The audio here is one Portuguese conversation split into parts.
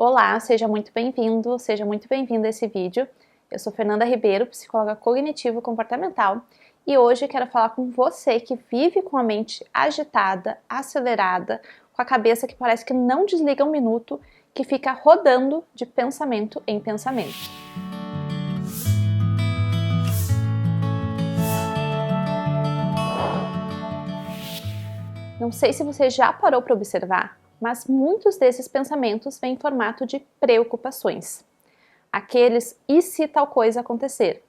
Olá, seja muito bem-vindo, seja muito bem-vinda a esse vídeo. Eu sou Fernanda Ribeiro, psicóloga cognitivo-comportamental, e hoje eu quero falar com você que vive com a mente agitada, acelerada, com a cabeça que parece que não desliga um minuto, que fica rodando de pensamento em pensamento. Não sei se você já parou para observar, mas muitos desses pensamentos vêm em formato de preocupações. Aqueles e se tal coisa acontecer,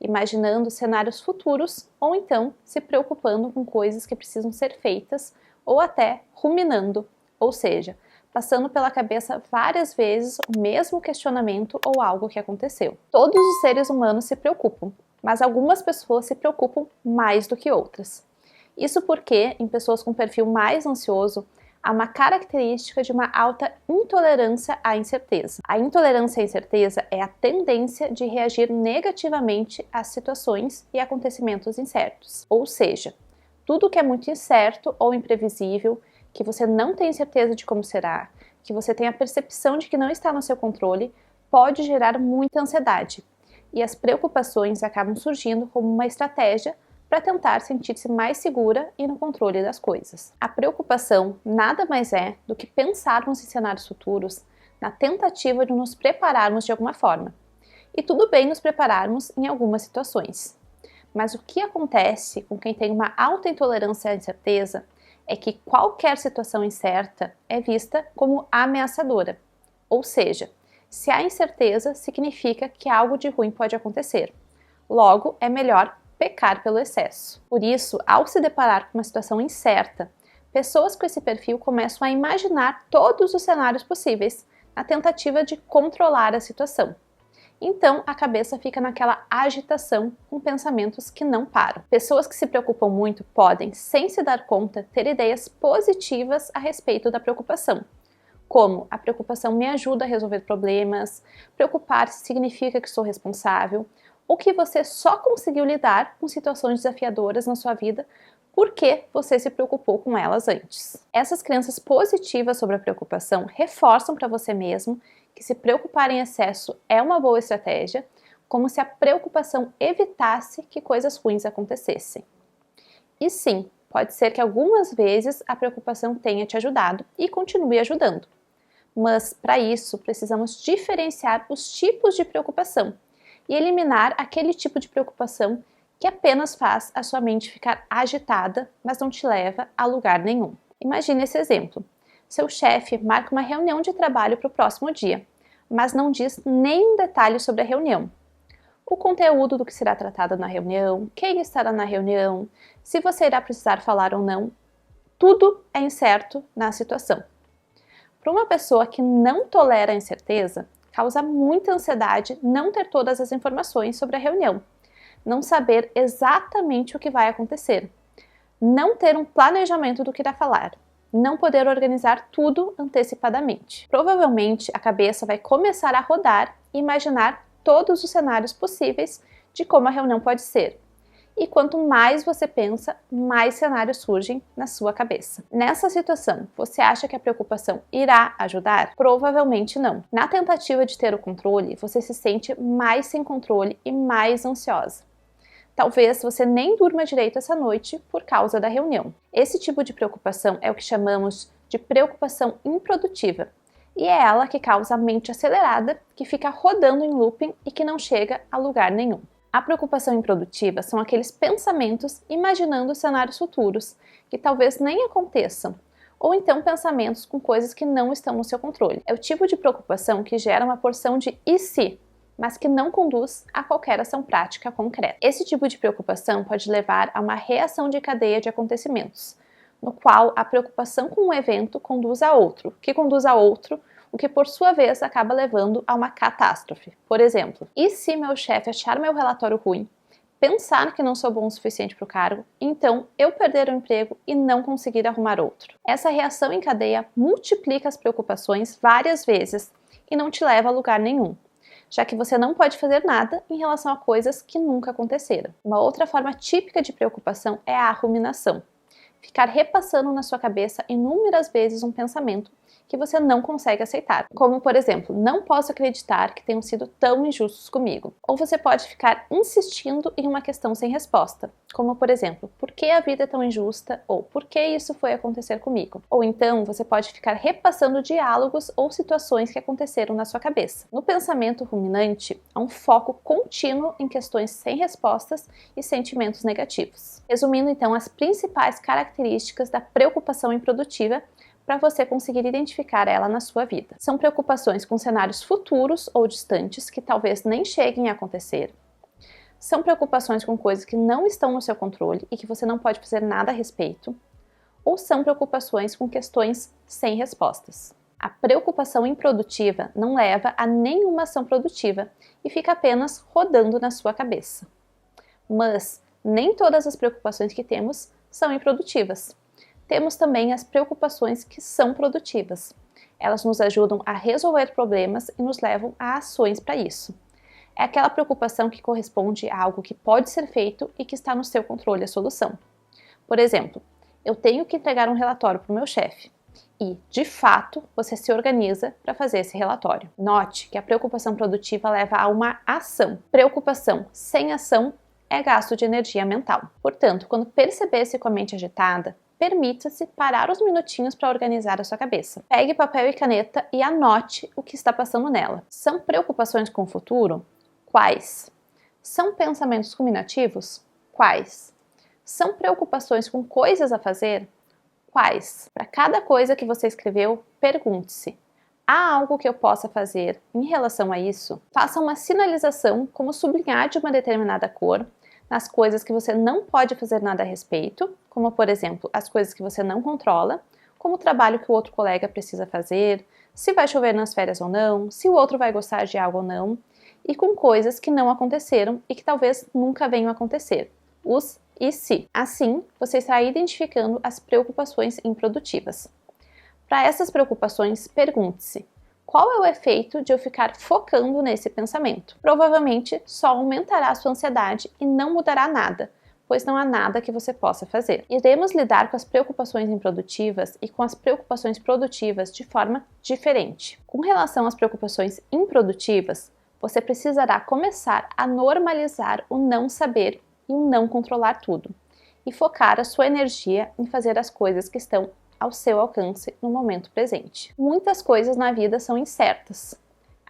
imaginando cenários futuros ou então se preocupando com coisas que precisam ser feitas ou até ruminando, ou seja, passando pela cabeça várias vezes o mesmo questionamento ou algo que aconteceu. Todos os seres humanos se preocupam, mas algumas pessoas se preocupam mais do que outras. Isso porque, em pessoas com perfil mais ansioso, há uma característica de uma alta intolerância à incerteza. A intolerância à incerteza é a tendência de reagir negativamente às situações e acontecimentos incertos. Ou seja, tudo que é muito incerto ou imprevisível, que você não tem certeza de como será, que você tem a percepção de que não está no seu controle, pode gerar muita ansiedade. E as preocupações acabam surgindo como uma estratégia para tentar sentir-se mais segura e no controle das coisas. A preocupação nada mais é do que pensarmos em cenários futuros na tentativa de nos prepararmos de alguma forma. E tudo bem nos prepararmos em algumas situações. Mas o que acontece com quem tem uma alta intolerância à incerteza é que qualquer situação incerta é vista como ameaçadora. Ou seja, se há incerteza, significa que algo de ruim pode acontecer. Logo, é melhor pecar pelo excesso. Por isso, ao se deparar com uma situação incerta, pessoas com esse perfil começam a imaginar todos os cenários possíveis na tentativa de controlar a situação. Então, a cabeça fica naquela agitação com pensamentos que não param. Pessoas que se preocupam muito podem, sem se dar conta, ter ideias positivas a respeito da preocupação, como a preocupação me ajuda a resolver problemas, preocupar-se significa que sou responsável, ou que você só conseguiu lidar com situações desafiadoras na sua vida porque você se preocupou com elas antes. Essas crenças positivas sobre a preocupação reforçam para você mesmo que se preocupar em excesso é uma boa estratégia, como se a preocupação evitasse que coisas ruins acontecessem. E sim, pode ser que algumas vezes a preocupação tenha te ajudado e continue ajudando. Mas, para isso, precisamos diferenciar os tipos de preocupação e eliminar aquele tipo de preocupação que apenas faz a sua mente ficar agitada, mas não te leva a lugar nenhum. Imagine esse exemplo. Seu chefe marca uma reunião de trabalho para o próximo dia, mas não diz nenhum detalhe sobre a reunião. O conteúdo do que será tratado na reunião, quem estará na reunião, se você irá precisar falar ou não, tudo é incerto na situação. Para uma pessoa que não tolera a incerteza, causa muita ansiedade não ter todas as informações sobre a reunião, não saber exatamente o que vai acontecer, não ter um planejamento do que irá falar, não poder organizar tudo antecipadamente. Provavelmente a cabeça vai começar a rodar e imaginar todos os cenários possíveis de como a reunião pode ser. E quanto mais você pensa, mais cenários surgem na sua cabeça. Nessa situação, você acha que a preocupação irá ajudar? Provavelmente não. Na tentativa de ter o controle, você se sente mais sem controle e mais ansiosa. Talvez você nem durma direito essa noite por causa da reunião. Esse tipo de preocupação é o que chamamos de preocupação improdutiva. E é ela que causa a mente acelerada, que fica rodando em looping e que não chega a lugar nenhum. A preocupação improdutiva são aqueles pensamentos imaginando cenários futuros, que talvez nem aconteçam, ou então pensamentos com coisas que não estão no seu controle. É o tipo de preocupação que gera uma porção de e se, mas que não conduz a qualquer ação prática concreta. Esse tipo de preocupação pode levar a uma reação de cadeia de acontecimentos, no qual a preocupação com um evento conduz a outro, que conduz a outro, o que por sua vez acaba levando a uma catástrofe. Por exemplo, e se meu chefe achar meu relatório ruim, pensar que não sou bom o suficiente para o cargo, então eu perder o emprego e não conseguir arrumar outro? Essa reação em cadeia multiplica as preocupações várias vezes e não te leva a lugar nenhum, já que você não pode fazer nada em relação a coisas que nunca aconteceram. Uma outra forma típica de preocupação é a ruminação. Ficar repassando na sua cabeça inúmeras vezes um pensamento que você não consegue aceitar, como por exemplo, não posso acreditar que tenham sido tão injustos comigo. Ou você pode ficar insistindo em uma questão sem resposta, como por exemplo, por que a vida é tão injusta? Ou por que isso foi acontecer comigo? Ou então você pode ficar repassando diálogos ou situações que aconteceram na sua cabeça. No pensamento ruminante, há um foco contínuo em questões sem respostas e sentimentos negativos. Resumindo então as principais características da preocupação improdutiva para você conseguir identificar ela na sua vida. São preocupações com cenários futuros ou distantes que talvez nem cheguem a acontecer. São preocupações com coisas que não estão no seu controle e que você não pode fazer nada a respeito. Ou são preocupações com questões sem respostas. A preocupação improdutiva não leva a nenhuma ação produtiva e fica apenas rodando na sua cabeça. Mas nem todas as preocupações que temos são improdutivas. Temos também as preocupações que são produtivas. Elas nos ajudam a resolver problemas e nos levam a ações para isso. É aquela preocupação que corresponde a algo que pode ser feito e que está no seu controle a solução. Por exemplo, eu tenho que entregar um relatório para o meu chefe e, de fato, você se organiza para fazer esse relatório. Note que a preocupação produtiva leva a uma ação. Preocupação sem ação é gasto de energia mental. Portanto, quando perceber-se com a mente agitada, permita-se parar uns minutinhos para organizar a sua cabeça. Pegue papel e caneta e anote o que está passando nela. São preocupações com o futuro? Quais? São pensamentos ruminativos? Quais? São preocupações com coisas a fazer? Quais? Para cada coisa que você escreveu, pergunte-se: há algo que eu possa fazer em relação a isso? Faça uma sinalização, como sublinhar de uma determinada cor, nas coisas que você não pode fazer nada a respeito, como por exemplo, as coisas que você não controla, como o trabalho que o outro colega precisa fazer, se vai chover nas férias ou não, se o outro vai gostar de algo ou não, e com coisas que não aconteceram e que talvez nunca venham a acontecer, os e se. Assim, você estará identificando as preocupações improdutivas. Para essas preocupações, pergunte-se: qual é o efeito de eu ficar focando nesse pensamento? Provavelmente só aumentará a sua ansiedade e não mudará nada, pois não há nada que você possa fazer. Iremos lidar com as preocupações improdutivas e com as preocupações produtivas de forma diferente. Com relação às preocupações improdutivas, você precisará começar a normalizar o não saber e o não controlar tudo, e focar a sua energia em fazer as coisas que estão ao seu alcance no momento presente. Muitas coisas na vida são incertas.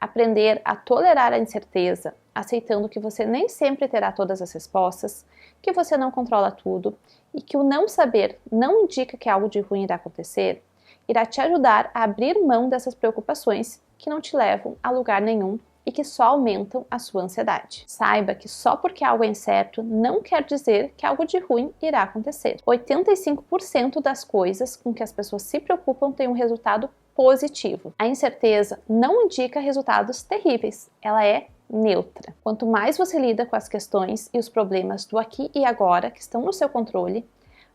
Aprender a tolerar a incerteza, aceitando que você nem sempre terá todas as respostas, que você não controla tudo e que o não saber não indica que algo de ruim irá acontecer, irá te ajudar a abrir mão dessas preocupações que não te levam a lugar nenhum e que só aumentam a sua ansiedade. Saiba que só porque algo é incerto não quer dizer que algo de ruim irá acontecer. 85% das coisas com que as pessoas se preocupam têm um resultado positivo. A incerteza não indica resultados terríveis, ela é neutra. Quanto mais você lida com as questões e os problemas do aqui e agora que estão no seu controle,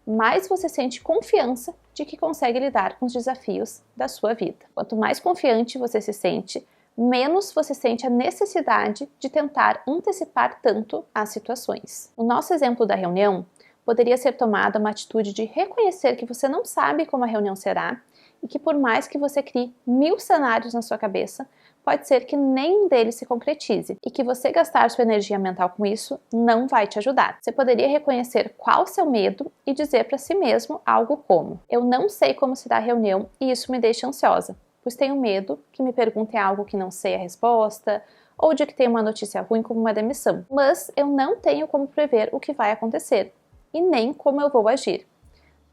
mais você sente confiança de que consegue lidar com os desafios da sua vida. Quanto mais confiante você se sente, menos você sente a necessidade de tentar antecipar tanto as situações. No nosso exemplo da reunião, poderia ser tomada uma atitude de reconhecer que você não sabe como a reunião será e que por mais que você crie 1000 cenários na sua cabeça, pode ser que nenhum deles se concretize e que você gastar sua energia mental com isso não vai te ajudar. Você poderia reconhecer qual o seu medo e dizer para si mesmo algo como: eu não sei como será a reunião e isso me deixa ansiosa, pois tenho medo que me perguntem algo que não sei a resposta, ou de que tenha uma notícia ruim como uma demissão. Mas eu não tenho como prever o que vai acontecer, e nem como eu vou agir.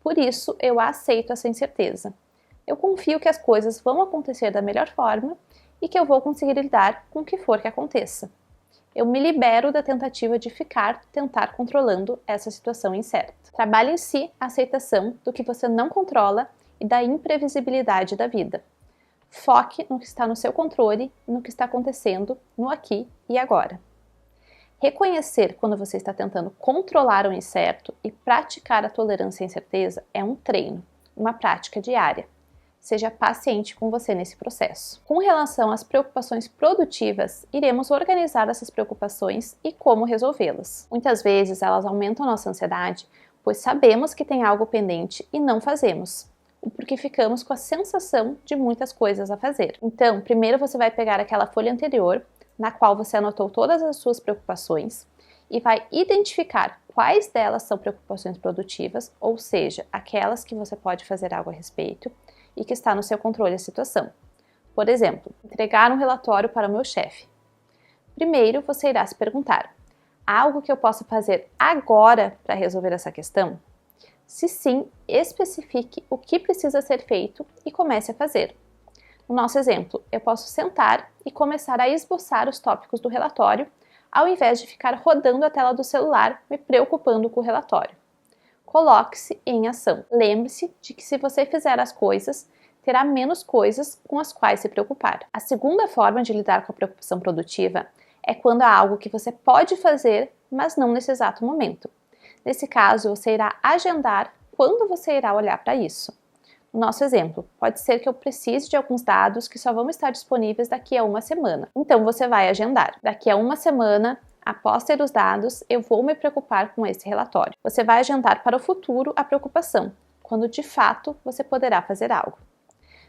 Por isso, eu aceito essa incerteza. Eu confio que as coisas vão acontecer da melhor forma e que eu vou conseguir lidar com o que for que aconteça. Eu me libero da tentativa de tentar controlando essa situação incerta. Trabalhe em si a aceitação do que você não controla e da imprevisibilidade da vida. Foque no que está no seu controle e no que está acontecendo no aqui e agora. Reconhecer quando você está tentando controlar o incerto e praticar a tolerância à incerteza é um treino, uma prática diária. Seja paciente com você nesse processo. Com relação às preocupações produtivas, iremos organizar essas preocupações e como resolvê-las. Muitas vezes elas aumentam nossa ansiedade, pois sabemos que tem algo pendente e não fazemos. porque ficamos com a sensação de muitas coisas a fazer. Então, primeiro você vai pegar aquela folha anterior, na qual você anotou todas as suas preocupações, e vai identificar quais delas são preocupações produtivas, ou seja, aquelas que você pode fazer algo a respeito e que está no seu controle a situação. Por exemplo, entregar um relatório para o meu chefe. Primeiro, você irá se perguntar: há algo que eu possa fazer agora para resolver essa questão? Se sim, especifique o que precisa ser feito e comece a fazer. No nosso exemplo, eu posso sentar e começar a esboçar os tópicos do relatório, ao invés de ficar rodando a tela do celular me preocupando com o relatório. Coloque-se em ação. Lembre-se de que se você fizer as coisas, terá menos coisas com as quais se preocupar. A segunda forma de lidar com a preocupação produtiva é quando há algo que você pode fazer, mas não nesse exato momento. Nesse caso, você irá agendar quando você irá olhar para isso. No nosso exemplo, pode ser que eu precise de alguns dados que só vão estar disponíveis daqui a uma semana. Então, você vai agendar. Daqui a uma semana, após ter os dados, eu vou me preocupar com esse relatório. Você vai agendar para o futuro a preocupação, quando de fato você poderá fazer algo.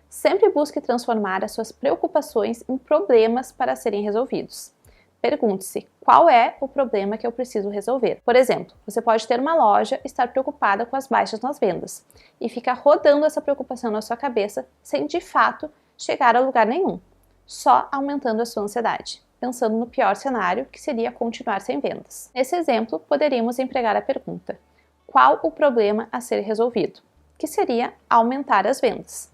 Sempre busque transformar as suas preocupações em problemas para serem resolvidos. Pergunte-se: qual é o problema que eu preciso resolver? Por exemplo, você pode ter uma loja e estar preocupada com as baixas nas vendas e ficar rodando essa preocupação na sua cabeça sem de fato chegar a lugar nenhum, só aumentando a sua ansiedade, pensando no pior cenário, que seria continuar sem vendas. Nesse exemplo, poderíamos empregar a pergunta: qual o problema a ser resolvido? Que seria aumentar as vendas.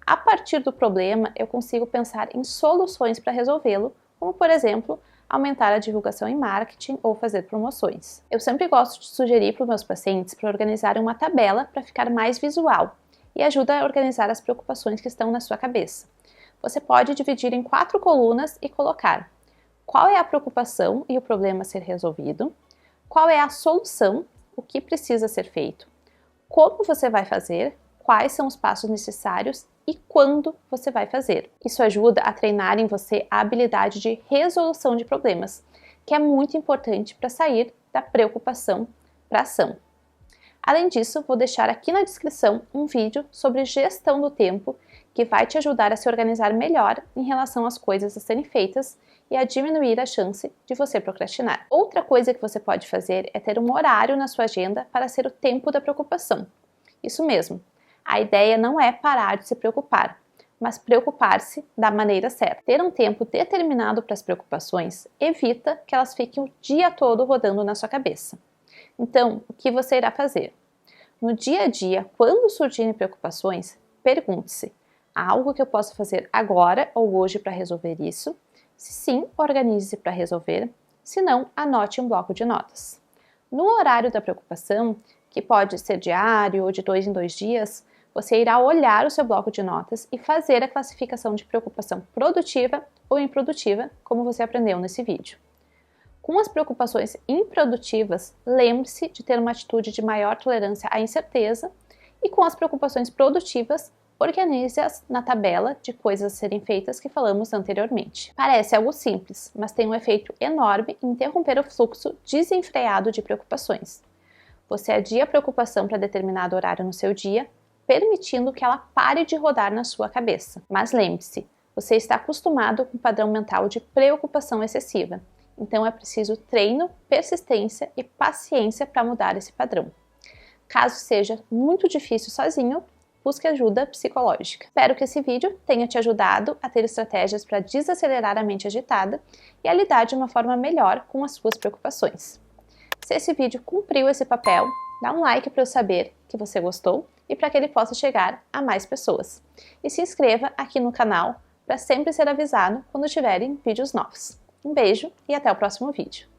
A partir do problema, eu consigo pensar em soluções para resolvê-lo, como por exemplo, aumentar a divulgação em marketing ou fazer promoções. Eu sempre gosto de sugerir para os meus pacientes para organizarem uma tabela para ficar mais visual e ajuda a organizar as preocupações que estão na sua cabeça. Você pode dividir em 4 colunas e colocar: qual é a preocupação e o problema a ser resolvido, qual é a solução, o que precisa ser feito, como você vai fazer, quais são os passos necessários e quando você vai fazer. Isso ajuda a treinar em você a habilidade de resolução de problemas, que é muito importante para sair da preocupação para a ação. Além disso, vou deixar aqui na descrição um vídeo sobre gestão do tempo que vai te ajudar a se organizar melhor em relação às coisas a serem feitas e a diminuir a chance de você procrastinar. Outra coisa que você pode fazer é ter um horário na sua agenda para ser o tempo da preocupação. Isso mesmo. A ideia não é parar de se preocupar, mas preocupar-se da maneira certa. Ter um tempo determinado para as preocupações evita que elas fiquem o dia todo rodando na sua cabeça. Então, o que você irá fazer? No dia a dia, quando surgirem preocupações, pergunte-se: há algo que eu posso fazer agora ou hoje para resolver isso? Se sim, organize-se para resolver. Se não, anote um bloco de notas. No horário da preocupação, que pode ser diário ou de 2 em 2 dias, você irá olhar o seu bloco de notas e fazer a classificação de preocupação produtiva ou improdutiva, como você aprendeu nesse vídeo. Com as preocupações improdutivas, lembre-se de ter uma atitude de maior tolerância à incerteza, e com as preocupações produtivas, organize-as na tabela de coisas a serem feitas que falamos anteriormente. Parece algo simples, mas tem um efeito enorme em interromper o fluxo desenfreado de preocupações. Você adia a preocupação para determinado horário no seu dia, permitindo que ela pare de rodar na sua cabeça. Mas lembre-se, você está acostumado com o padrão mental de preocupação excessiva, então é preciso treino, persistência e paciência para mudar esse padrão. Caso seja muito difícil sozinho, busque ajuda psicológica. Espero que esse vídeo tenha te ajudado a ter estratégias para desacelerar a mente agitada e a lidar de uma forma melhor com as suas preocupações. Se esse vídeo cumpriu esse papel, dá um like para eu saber que você gostou e para que ele possa chegar a mais pessoas. E se inscreva aqui no canal para sempre ser avisado quando tiverem vídeos novos. Um beijo e até o próximo vídeo.